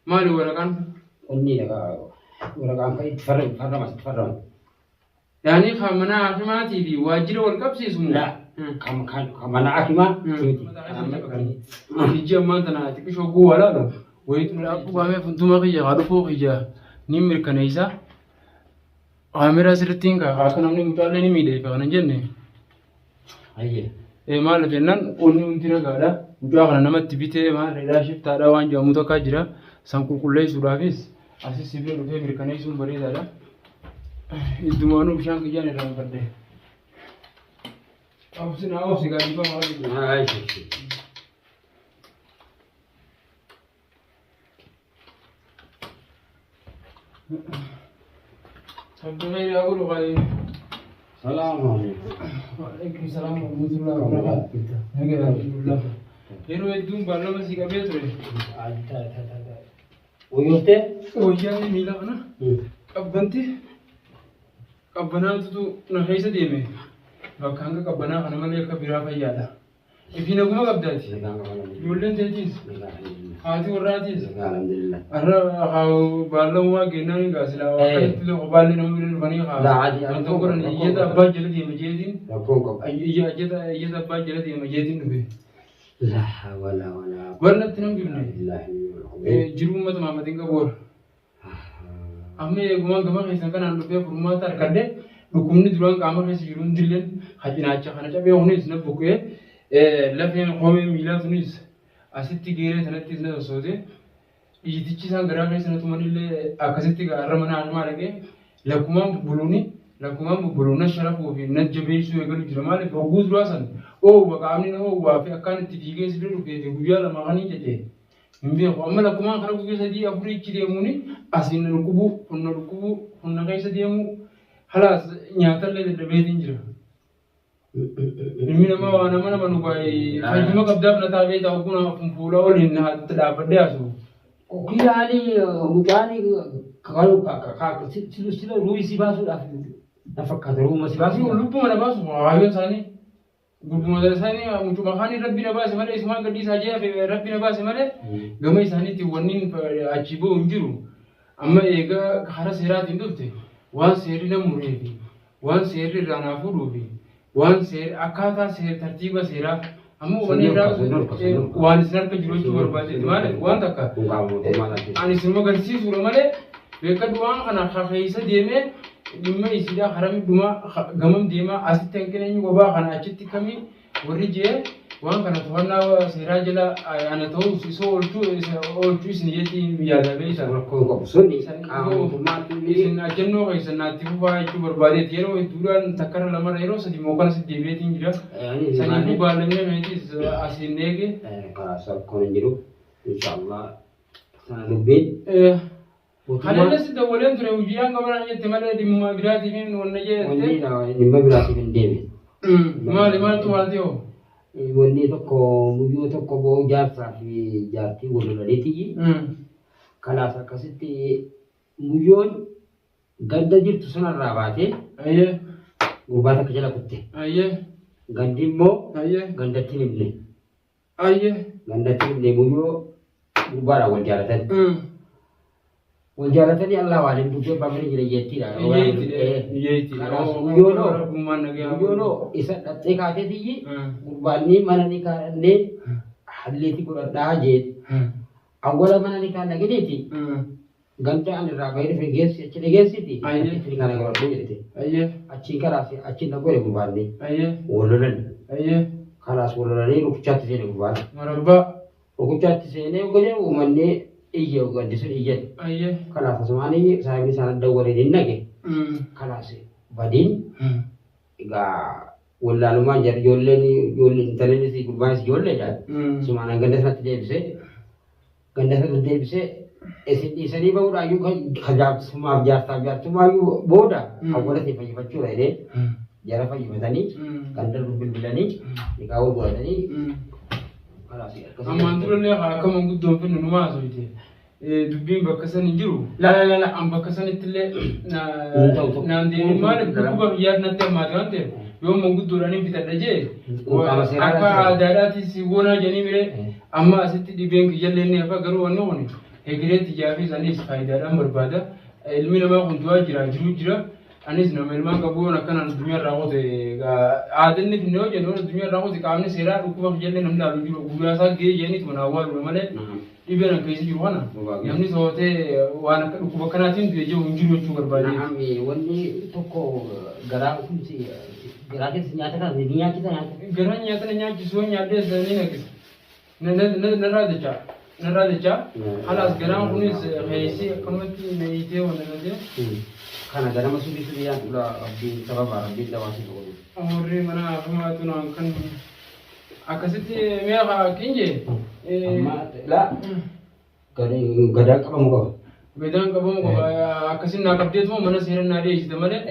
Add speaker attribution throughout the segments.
Speaker 1: مالي ورقان
Speaker 2: أني لك ورقان كي تفرم
Speaker 1: يعني خمنا عشماتي دي واجر والكبسي اسمه
Speaker 2: لا كمنا عكما
Speaker 1: يجي ما تنا تكشو قوة لا ويتم أبو عمي فنتما خيا عرفو خيا نمر كنيسة عامرة سرتين كا كنا من مطالعني ميدي فأنا جنة
Speaker 2: أيه
Speaker 1: ما لجنان أني أنتنا قالا وجاءنا نمت تبيته ما رلا شفت هذا وان جامو تكاجرا سامكو كله سورافيس أسيس سيبين وفي أمريكاني سون بري هذا الدمانو بشان كجاني رام كده أبو سنا أبو سيجاري بقى
Speaker 2: أيه
Speaker 1: سبحان أقول غاي
Speaker 2: سلام عليكم
Speaker 1: وعليكم السلام ورحمة الله وبركاته هكذا الله هيرو الدون بالله مسيك أبيتره
Speaker 2: ويوتي
Speaker 1: ويجاني ميلا أنا أبنتي أبنان تدو نهيسة ديمه بكانك أبنا أنا مالي كبيرة فيالا إفينا كم أبداتي يولن تجيز هاتي وراتيز
Speaker 2: الحمد لله
Speaker 1: أرى هاو بالله ما جينا نقاسلا وقت لو قبالي نمر فني خا
Speaker 2: لا عادي
Speaker 1: أنت كورن يجد أبا جلدي مجيدين
Speaker 2: لكم
Speaker 1: يجد أبا جلدي مجيدين به
Speaker 2: لا
Speaker 1: ولا تنام بيمنا
Speaker 2: الله
Speaker 1: جروم ما تمام تيجا بور أمي يقوم كمان كيسان كان عنده فيها فرما تار كده لكمني دلوقتي كامر كيس جرون دلين حجنا أشياء خنا شبيه هونيس نبوكه لفين قومي ميلا تونيس أسيتي غيره ثلاثة ناس سوده يديتشي سان غرام كيس نتوماني له أكاسيتي غرامنا أنما لكه لكمان بلونا شرف وفي نجبين شو يقول جرمالي فوجود راسن أو بقامني نهو وافي أكان تيجي سبيل وكده تقولي ما خاني جته مبين أما لكمان خلاص بقول سدي أفريقيا كده موني أسين الركوب كيس ديامو خلاص نياتل للبيتين جرا من ما وانا ما نبغى فجمع قبضة نتابع تاوكونا فنفولا ولينا تدابر أسو
Speaker 2: وكياني مجاني كارو كا سلو رويسي باسو نفكر روما سباسي
Speaker 1: لبوا من باسو هايو ثاني قلبوا من ثاني مجمع خاني ربي نباس ماله اسمه قدي ساجيا في ربي نباس ماله جمعي ثاني تونين أجيبه انجرو أما إيجا خارج سيرات يندوبته وان سيرنا مريبي وان سير رانافوروبي وان سير أكاتا سير ترتيبا سيرا أما ونيرا وان سير كجروج بربادي ماله وان تكا أنا سمع قرسي سورة ماله بكدوان أنا خايسة ديمه ديمه إسيدا خرامي دوما غمم ديما أسيت تنكني يوبا خنا أشتي كمي ورجيه وان كنا توانا سيراجلا أنا تو سو أولتو سنيتي بيادا بيسا
Speaker 2: سوني
Speaker 1: إسنا جنو إسنا تيفوا يشوف بربادي تيرو يدوران تكرر لما رأيرو سدي موكان سدي بيتين جرا سني بو بالمي ميتي أسينيجي
Speaker 2: خلاص كونجرو إن شاء الله سنلبين
Speaker 1: خلينا سدولين ترى وجيان قبل أن يتملى دي مبراتي من ونجي
Speaker 2: دي مبراتي من ديمي
Speaker 1: ما توالتيو
Speaker 2: wanni tokko muyyoo tokko boo jaarsaa fi jaartii wal lolaniiti kanaaf akkasitti muyyoon ganda jirtu sanarraa baatee gurbaa takka jala kutte gandi immoo gandatti himne muyyoo gurbaadhaan wal jaalatanii Allah waliin dubbee baafanii jira jettiidha. Muyyoonoo isa dhattee kaateetiyyi gurbaanni mana ni kaadhannee halleetti godhadhaa jee awwala mana ni kaadha gadiiti ganda an irraa bahee dhufe geessi achi dhageessiti achi kana godhadhuu jedhete achiin karaas achiin na godhe gurbaanni walolan karaas walolanii rukuchaatti seene gurbaan rukuchaatti seenee godhe uumannee iya gaddisu iya kala fasmani sahibi sana dawari dinnage kala se badin ga wala luma jar jolle taleni si gurban si jolle da sumana ganda sana debise isani bawda yu khajab suma jarta tuma yu boda awala se fayi fachu rede jara fayi matani ganda bilbilani dikawu bodani kala se
Speaker 1: amanduro le ha kama guddo finu numa so ite dubbiin bakka san hin jiru la an bakka sanitti illee naan deemin maaliif dhukkuba biyyaatti natti hammaate waan ta'eef yoo manguddoodhaan hin bitadha jee akka aadaadhaattis goonaa jedhanii mire amma asitti dhibeen kiyyallee inni hafa garuu wanni kun hegeree tijaafi sanis faayidaadhaan barbaada. Ilmi namaa kun du'aa jira jiru jira. Anis nama ilmaan qabuun akkanaan addunyaa irraa qote aadanni finne yoo jennu addunyaa irraa qote qaamni seeraa dhukkuba jallee namni dhaalu jiru guyyaa isaa gahee jenniitu mana awwaaludha malee dhibee nan keessa jiru kana namni sootee waan akka dhukkuba kanaatiin du'e jiru hin jiru jechuu barbaade.
Speaker 2: Wanni tokko garaa kumsi garaa keessa nyaata kana ni nyaachisa nyaata.
Speaker 1: Garaa nyaata nyaachisu nyaadhee sanii nakkisa. Narraa jecha halas garaan kunis keessi akkanumatti meeyitee waan nagate.
Speaker 2: Kana ganama subii yaa dura abdiin sababa abdiin dawaasi ta'uu.
Speaker 1: Amurri mana afumaatu naan kan akkasitti mi'a kinje.
Speaker 2: Amma laa gadaan qabamu qaba.
Speaker 1: Gadaan qabamu qaba akkasin naa qabdeetuma mana seeran naa deessite malee.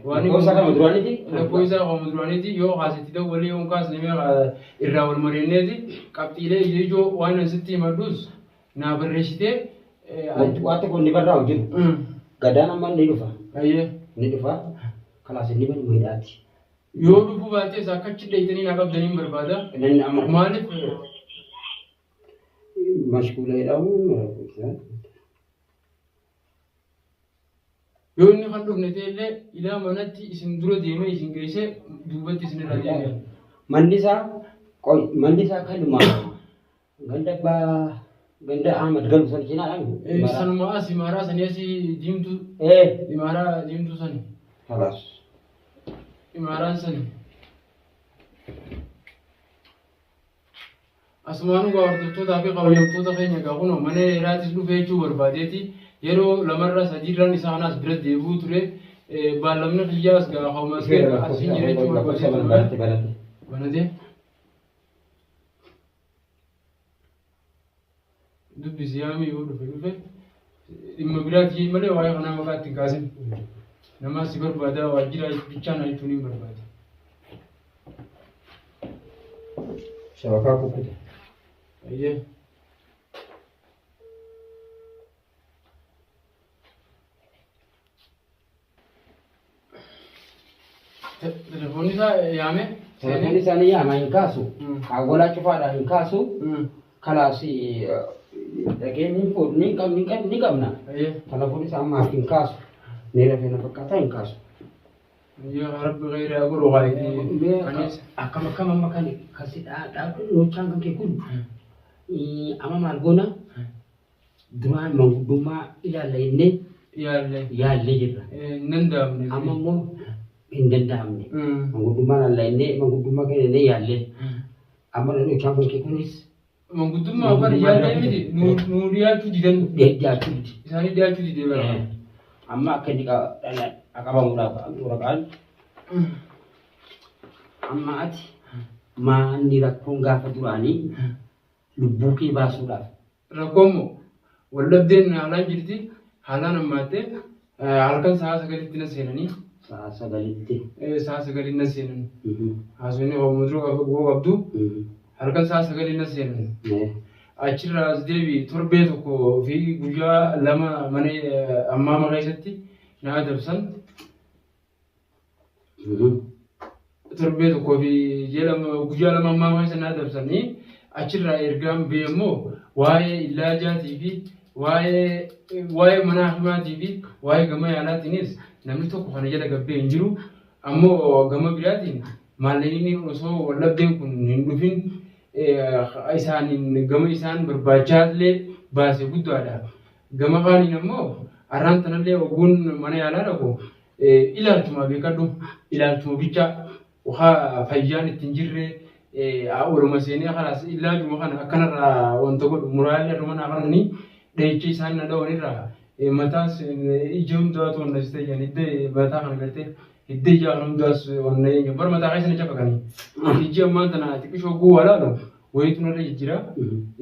Speaker 2: Lakkoofsa kan muduraaniiti.
Speaker 1: Lakkoofsa kan muduraaniiti yoo haasatti ta'u walii yoo kaasne mi'a irraa wal mareenneeti qabxiilee ijoo waan asitti himadhus naa barreessitee.
Speaker 2: Waanta kun ni barraa hojjetu. Gadaan amma ni dhufa.
Speaker 1: Ayyee.
Speaker 2: Ni dhufa. Kalaas inni bani miidhaati.
Speaker 1: Yoo dhufuu baatees akka achi dheeyitanii naa qabdanii barbaada. Maaliif?
Speaker 2: Mashkuula jedhamu.
Speaker 1: Yoo inni kan dhufne ta'ellee ilaa manatti isin dura deemee isin geessee duubatti isin irraa deemee.
Speaker 2: Manni isaa kaluma ganda Ahmad Galuu san cinaadhaan.
Speaker 1: Sanuma as imaaraa sanii asii diimtuu. Imaaraa diimtuu sani.
Speaker 2: Kalaas.
Speaker 1: Imaaraan sani. Asumaan dhugaa hordoftootaa fi kabajamtoota keenya egaa kunoo mana dheeraatis dhufee jechuu barbaadeeti. Yeroo lamarraa sadiirraan isaa kanaas bira deebi'uu ture. Baalamni xiyyaas gaa hawwaas asii jira jechuu barbaadeeti. Banatee. Dubbisi yaami yoo dhufe dhimma biraati malee waa'ee kanaa maqaa ittiin kaasin namaa si barbaada waajjira bichaa na jechuun hin barbaada.
Speaker 2: Shabakaa kukkute.
Speaker 1: Ayyee. Telefoonni isaa yaame.
Speaker 2: Telefoonni isaanii yaama hin kaasu. Awwaalaa cufaadhaa hin kaasu. Kalaas dhageenyi ni qabna. Telefoonni isaa ammaaf hin kaasu. Ni rafee na fakkaataa hin kaasu.
Speaker 1: Yaa Rabbi gairaa godhu waayee.
Speaker 2: Akkam amma kan kasi dhaabdu noochaan kan kee kun amma maal goona duraan manguddummaa ilaalla jennee yaallee jirra.
Speaker 1: Hin danda'amne.
Speaker 2: Amma immoo hin danda'amne. Manguddummaa ilaalla jennee manguddummaa keenya jennee yaallee. Amma noochaan kan kee kunis.
Speaker 1: Manguddummaa afaan yaallee miti nuu dhiyaachuu didan.
Speaker 2: Dhiyaachuu didi.
Speaker 1: Isaanii dhiyaachuu didee bara.
Speaker 2: Amma akka inni qabamuudhaaf waraqaan amma ati maanni rakkoon gaafa duraanii lubbuu kee baasuudhaaf.
Speaker 1: Rakkoommoo waldhabdeen haalaan jirti haalaan ammaattee halkan sa'a sagalitti na seenanii.
Speaker 2: Sa'a sagalitti.
Speaker 1: Sa'a sagalii na seenan. Haasofni oomuduroo qabdu halkan sa'a sagalii na seenan. Achirraas deebi torbee tokko fi guyyaa lama mana ammaa keessatti na adabsan. Torbee tokko fi guyyaa lama ammaa keessa na adabsanii achirraa ergaan bee immoo waa'ee illaajaatii fi waa'ee mana himaatii fi waa'ee gama yaalaatiinis namni tokko kana jala gabbee hin jiru. Ammoo gama biraatiin maallaqni osoo waldhabdeen kun hin dhufin isaaniin gama isaan barbaachaallee baasee guddaadha. Gama kaaniin ammoo arraan tanallee oguun mana yaalaa dhaqu ilaalchuma beekadhu ilaalchuma bicha waa fayyaan ittiin jirre oluma seenee kanaas ilaajuma kana akkanarraa wanta godhu muraalee aduma naa kananii dheechee isaan na dhawanirraa mataas ija hundaatu wanta si ta'an hidda mataa kana galtee hidda ija kana hundaas wanta eenyu bar mataa keessa na cafaqanii iji ammaan tana xiqqishoo guwalaadha wayitu narra jijjira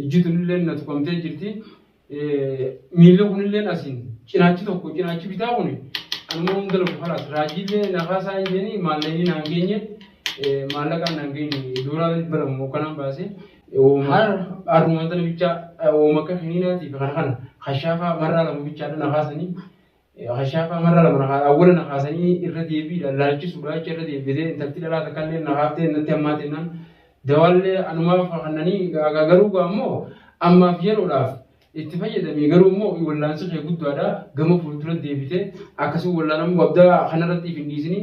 Speaker 1: iji tunillee na tuqamtee jirti miilli kunillee asiin cinaachi tokko cinaachi bitaa kuni anuma hunda lafu kalaas raajiillee nafaasaa hin jeeni maallaqni naan geenye maallaqaan naan geenye duraa baramu kanaan baasee haruma tana bicha oomaka hiniinaatiif kana hashaafaa marraa lama bichaadha nafaasanii hashaafaa marraa lama awwala nafaasanii irra deebiidha laalchisuudha achi irra deebitee intalti dhalaa takkaallee nafaaftee natti hammaateen naan dawaallee anumaaf kannanii garuu ammoo ammaaf yeroodhaaf اتفاجئ garuu immoo wallaansi kee guddaadha gama fuuldura deebite akkasuma wallaanamu wabdaa kanarratti findiisni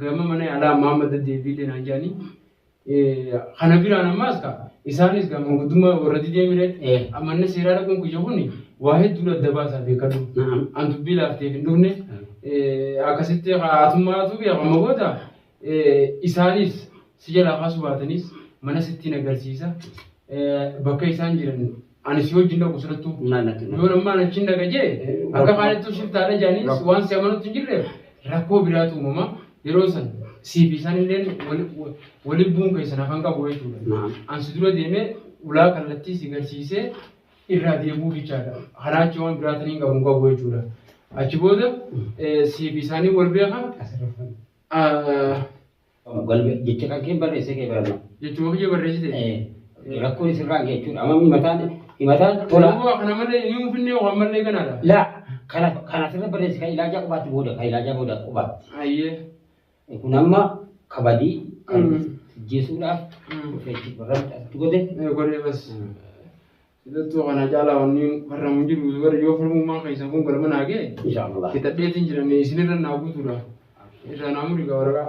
Speaker 1: gama mana yaalaa Muhammad deebite naan jaani kana biraan ammaas ka isaanis gama gudduma warratti deemire amanne seeraa dhaquun kuyya kuni waa hedduu adda baasaa beekadu antu bilaaftee hin dhufne akkasitti haatummaatu beekama goota isaanis si jalaa kaasuu baatanis mana sittiin agarsiisa bakka isaan jiran ani si wajjin dhaqu sirrattuu yoo nammaan achiin dhaqa jee akka kaanittuu shiftaadha jaanis waan si amanutti hin jirre rakkoo biraatu uumama yeroo san siif isaan illee waliin bu'uun keessan afaan qabu jechuudha. Ansi dura deemee ulaa kallattii si garsiisee irraa deemuu bichaadha. Kanaa achi waan biraatanii qabu jechuudha. Achi booda siif isaanii wal beekan
Speaker 2: jecha kan kee barreessee kee barannaa.
Speaker 1: Jechuun kee barreessite.
Speaker 2: Rakkoon isirraa geechuudha. Amma himataan tola.
Speaker 1: Kana malee inni finne waan malee ganaadha.
Speaker 2: Laa kana sirra barreesse kan ilaajaa qubaatti booda kan ilaajaa booda qubaatti.
Speaker 1: Ayyee.
Speaker 2: Kun amma kabadii kan jeesuudhaaf dhufeetti barreeffatu godhe.
Speaker 1: Godhe bas. Sidattuu kana caalaa wanni farramu jiru bara yoo farmummaa keessan kun gara manaa ga'e.
Speaker 2: Inshaallah.
Speaker 1: Kitadheetiin jiramee isinirra naa guutuudha. Irraa naa muriga waraqaa.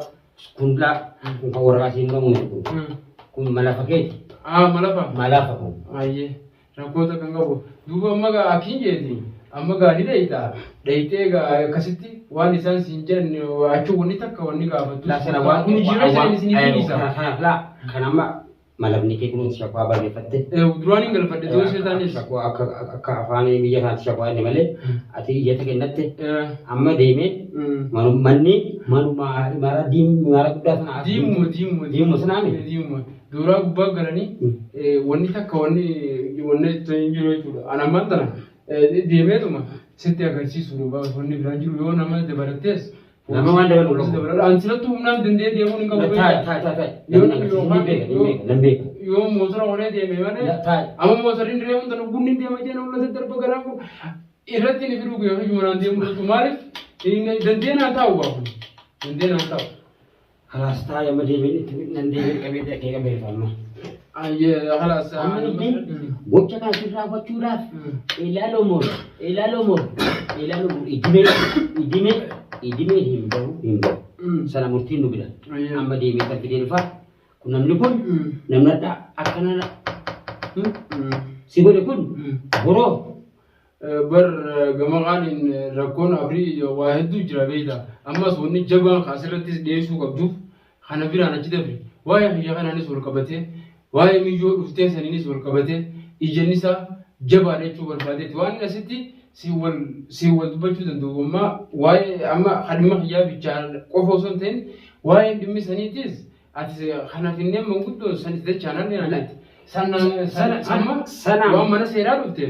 Speaker 2: Kun laa kun kan waraqaa siin gamuutu kun malafa keeti.
Speaker 1: Malafa.
Speaker 2: Malafa kun.
Speaker 1: Ayyee. Rakkoota kan qabu. Duuba amma gaa akiin jeeti. Amma gaarii dheeyita. Dheeyitee akkasitti waan isaan siin jedhan achuu wanni takka wanni gaafatu.
Speaker 2: Laasana waan kun
Speaker 1: jira jedhan isinii dhiisa.
Speaker 2: Laa kan amma malafni kee kunuunsi shakwaa barreeffatte.
Speaker 1: Duraan hin galfadde ta'uu ishee taanis.
Speaker 2: Shakwaa akka afaan biyya kanaatti shakwaa inni malee ati iyyata kennatte amma deemee manni manuma imaara guddaa sana. Diimuma sanaami.
Speaker 1: Diimuma. Duraa gubbaa galanii wanni takka wanni hin jiru jechuudha. Anammaan tana deemeetuma sitti agarsiisuudha wanni biraan jiru yoo nama dabalattees.
Speaker 2: Nama waan dabalu.
Speaker 1: Ansilatti humnaan dandee deemuun hin qabu. Yoo motora horee deeme malee amma motoriin deemuun tana gunni deema jee nama darba garaa kun irratti ni fiduu yoo hijumanaan deemu maaliif dandee naan taa'u baafu dandee naan taa'u.
Speaker 2: Halas taa'ee amma deebiin itti nan deebiin qabee dhaqee qabee falma.
Speaker 1: Halas.
Speaker 2: Gocha kana sirraa gochuudhaaf ilaaloo moo ijimee hin bahu sana murtiin nu bira amma deemee kan fidee dhufaa kun namni kun namni akkana si godhe kun boroo
Speaker 1: bar gama qaaniin rakkoon abrii waa hedduu jira beektaa ammas wanni jabaan asirrattis dhiyeessuu qabduuf kana biraan achi dabre waa'ee biyya kanaanis wal qabatee waa'ee miyyoo dhuftee saniinis wal qabatee ijjannisaa jabaadha jechuu barbaadeeti waan asitti si wal dubbachuu danda'u ammaa waa'ee amma hadima biyyaa bichaa qofa osoo hin ta'in waa'ee dhimmi saniitis ati kana finnee manguddoo sanitti dachaan sana waan mana seeraa dhufte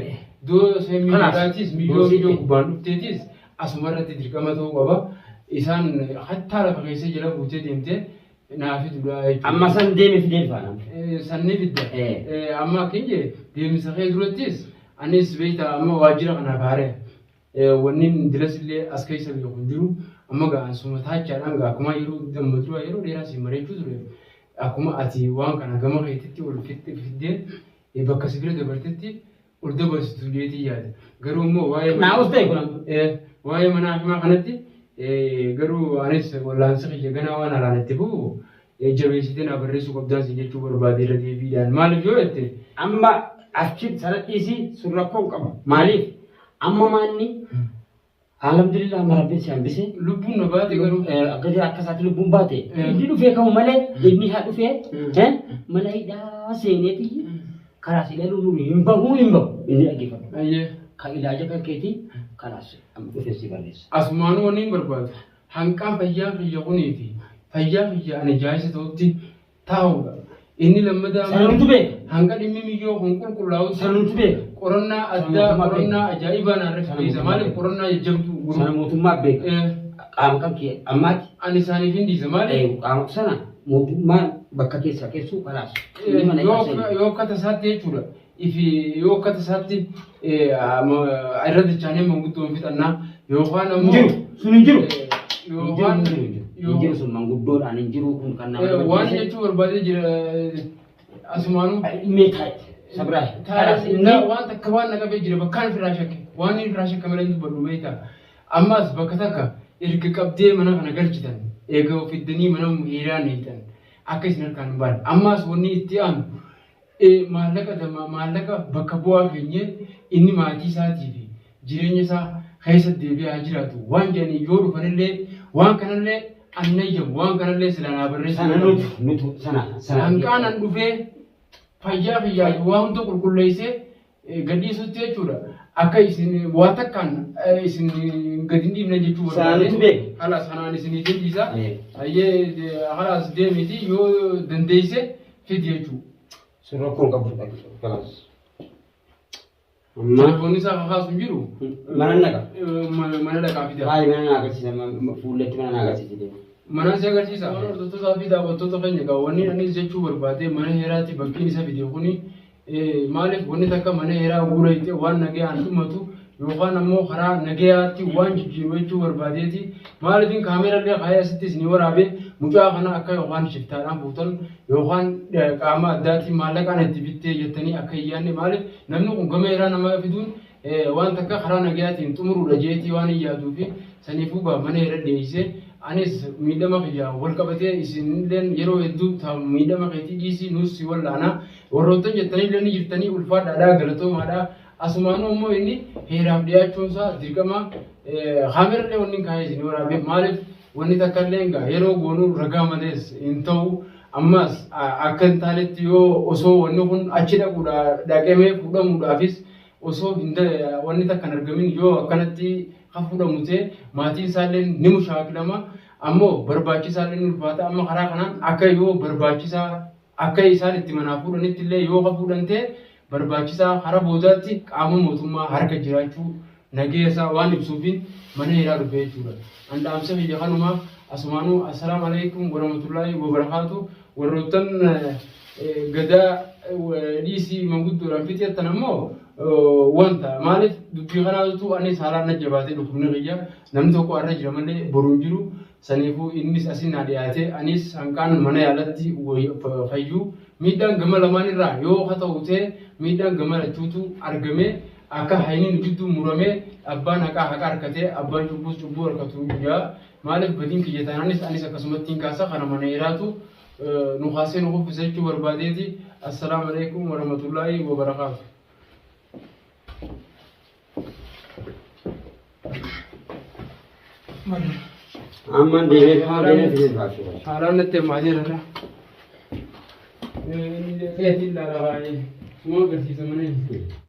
Speaker 1: doo seemiidhaatis miyyoo gubbaan dhufteetis asuma irratti dirqama ta'uu qaba isaan hattaa lafa keessa jala buutee deemtee naafi duraa jechuudha.
Speaker 2: Amma san deeme fidee faana.
Speaker 1: Sanni fidda. Amma akkinje deemsa kee durattis anis beektaa amma waajjira kana baaree wanni dilas illee as keessa biyya kun jiru amma ga'ansuma taachaadhaan akkuma yeroo damma dura yeroo dheeraa si mareechuu ture akkuma ati waan kana gama keetitti ol fiddee bakka sibira dabartetti ol dabarsitu jeetii yaada garuu immoo waa'ee manaa himaa kanatti garuu anis wallaansa kiyya ganaa waan alaanatti bu'u jabeessitee naa barreessuu qabdaas jechuu barbaade irra deebiidhaan maaliif yoo jette
Speaker 2: amma achi sanadhiisii surrakkoon qaba maaliif amma maanni alhamdulillah marabbee si hambise
Speaker 1: lubbuun na baate garuu
Speaker 2: akkasii akkasaatti lubbuun baate inni dhufee ka'u malee inni haa dhufee mana hidhaa seeneeti karaa si ilaaluu hin bahu inni dhaggeeffatu kan ilaaja kan keetii kanaas amma dhufee si barreessa.
Speaker 1: Asumaanuu wanni hin barbaadu hanqaan fayyaa biyya kuniiti fayyaa biyya ani jaayisa ta'utti taa'uudha. Inni lammadaa
Speaker 2: sanumtu beeka
Speaker 1: hanqa dhimmi miyyoo kun qulqullaa'u
Speaker 2: sanumtu beeka
Speaker 1: qorannaa addaa qorannaa ajaa'ibaa naarra fidhiisa maaliif qorannaa jajjabduu
Speaker 2: sana mootummaa beeka qaama kan kee ammaati
Speaker 1: ani isaaniif hin dhiisa maaliif
Speaker 2: qaama sana mootummaan bakka keessaa keessuu kanaas
Speaker 1: yoo akka tasaatti jechuudha ifi yoo akka tasaatti irra dachaanee manguddoon fixannaa yookaan ammoo
Speaker 2: jiru sun hin jiru
Speaker 1: yookaan
Speaker 2: jiru sun manguddoodhaan hin jiru kun kan nama
Speaker 1: waan jechuu barbaadee jira asumaanuu
Speaker 2: meeqaa sabrai.
Speaker 1: لا وانت كمان نقا بيجري بكان فراشك واني فراشك كمان انت بدويتا اماس بكتك ارك قبدي من انا غرجتن ايغو في الدنيا من ايران هيتن اكيس نكان بان اماس وني تيان اي مالك دم مالك بكبوا غني اني ماتي ساتي في جيرني سا خيس ديبي اجراتو وان جاني يورو فنله وان كانله انيم وان كانله سلانا بري
Speaker 2: Sana nutu sana.
Speaker 1: ان كان ندفه fayyaa fayyaa waan hunda qulqulleessee gadhiisutti jechuudha. Akka isin waa takkaan isin gadi hin dhiibne jechuu
Speaker 2: Sanatu beeku.
Speaker 1: Haala sanaan isinii deemsiisa. Haalaas deemiti yoo dandeesse fidi jechuudha.
Speaker 2: Surra kun qabu kalas.
Speaker 1: Telefoonni isaa kakaasu hin jiru.
Speaker 2: Mana naqa.
Speaker 1: Mana dhaqaa fida.
Speaker 2: Baay'ee mana naa agarsiisa fuulletti mana naa agarsiisa.
Speaker 1: Mana si agarsiisa. Hordoftoota fi daawwattoota keenya egaa wanni anis jechuu barbaade mana heeraatti bakkiin isa fide kuni maaliif wanni takka mana heeraa guura itti waan nagayaan dhumatu yookaan ammoo karaa nagayaatti waan jijjiiru jechuu barbaadeeti maaliifin kaameeraallee kaayee asittis ni waraabe mucaa kana akka yookaan shiftaadhaan fuutan yookaan qaama addaatti maallaqaan itti bittee jettanii akka hin yaadne maaliif namni kun gama heeraa nama fiduun waan takka karaa nagayaatiin xumuruudha jeetii waan hin yaaduufi saniifuu mana heera dhiyeessee anis miidhama kiyyaa wal qabatee isinilleen yeroo hedduu miidhama keetii dhiisii nuus wallaana warroottan jettaniillee ni jirtanii ulfaadhaadhaa galatoomaadhaa asumaanuu immoo inni heeraaf dhiyaachuunsaa dirqama kaamerallee wanni kaayee isin waraabeef maaliif wanni takkallee yeroo goonuu ragaa malees hin ta'u ammas akka hin taanetti yoo osoo wanni kun achi dhaqamee fuudhamuudhaafis osoo wanni takkan argamin yoo akkanatti hafuudhamute maatiin isaallee ni mushaakilama ammoo barbaachisaallee ni ulfaata amma karaa kanaan akka yoo barbaachisaa akka isaan itti manaa fuudhanitti illee yoo hafuudhante barbaachisaa hara boodaatti qaama mootummaa harka jiraachuu nageessaa waan ibsuufiin mana heeraa dhufe jechuudha. Andaamsa biyya kanumaa asumaanuu assalaamu alaikum warahmatullaahi wabarakaatu warroottan gadaa dhiisii manguddoodhaan fixeettan ammoo wanta maaliif dubbii kanaatu anis haalaan najjabaatee dhukkubni qiyya namni tokko irra jira malee boruun jiru saniifuu innis asin na dhiyaate anis hanqaan mana yaalatti fayyuu miidhaan gama lamaan irraa yoo haa ta'u ta'e miidhaan gama lachuutu argame akka hayniin gidduu murame abbaan haqaa haqa harkatee abbaan cubbuu harkatu jira maaliif badii kiyya taanaanis anis akkasumatti hin kaasa kana mana heeraatu nu kaasee nu kuffisa jechuu barbaadeeti. Assalaamu alaikum warahmatullaahi wabarakaatu.
Speaker 2: Amman deemee
Speaker 1: haalaan natti maatii irra keetiin laalaa baay'ee suma agarsiisa mana